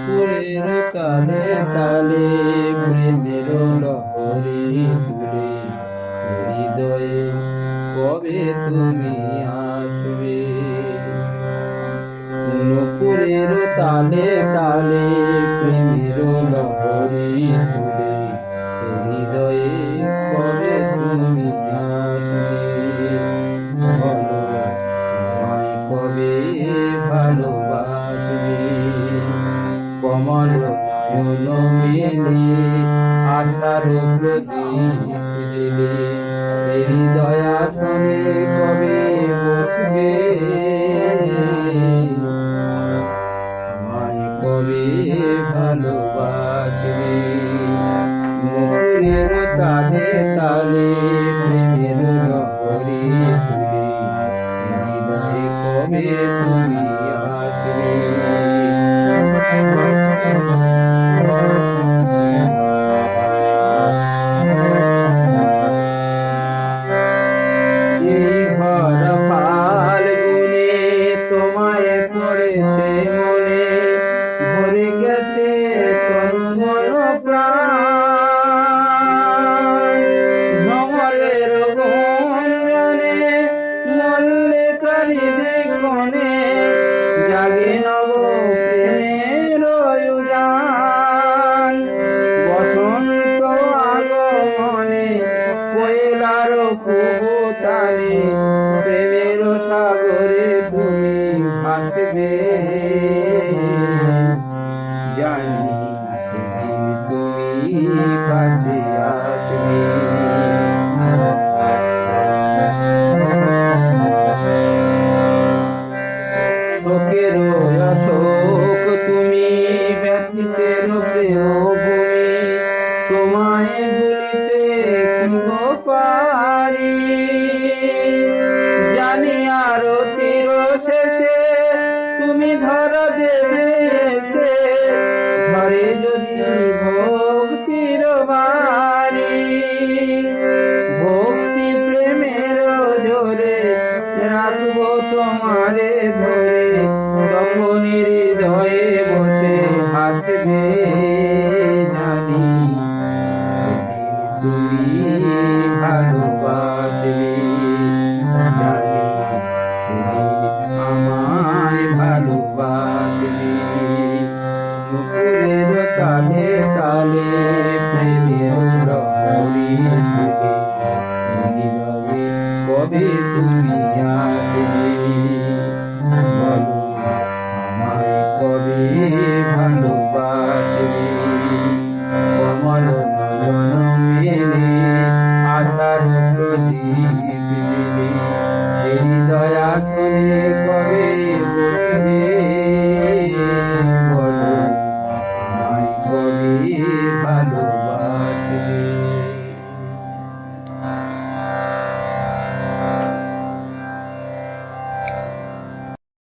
নুপুরের তালে তালে প্রেমের লহরী তুলে হৃদয়ে কবে তুমি আসবে। নুপুরের তালে তালে প্রেমের লহরী তুলে হৃদয়ে কবে তুমি আসবে। আমায় কবে ভালোবাসবে। কমল নয়ন মেলে আশার প্রদীপ দিলে হৃদয় আসনে কবে বসবে। আমায় কবে ভালোবাসবে। নুপুরের তালে তালে প্রেমের লহরী তুলে হৃদয়ে কবে তুমি আসবে। এই ভর ফাল্গুনে তোমায় পড়েছে মনে ভরে গেছে তন মন প্রাণ। ভ্রমরের গুঞ্জনে মল্লিকারিতে ক্ষণে জাগে নব প্রেমের উজান। বসন্ত আগমনে কোয়েলার কুহুতানে প্রেমের সাগরে তুমি ভাসবে। জানি সেদিন তুমি কাছে আসবে। শোকের অশোক তুমি ব্যথিতের প্রেম ভূমি তোমায় ভুলিতে কি গো পারি। জানি আরতির শেষে তুমি ধরা দেবে সে ধরে যদি ভক্তির বাড়ি। ভক্তি প্রেমের জোরে রাখবো তোমারে ধরে তখন হৃদয়ে বসে হাসবে। জানি সেদিন তুমি ভালোবাসবে। জানি সেদিন আমায় ভালোবাসবে। নুপুরের তালে তালে প্রেমের লহরী তুলে হৃদয়ে কবে তুমি আসবে।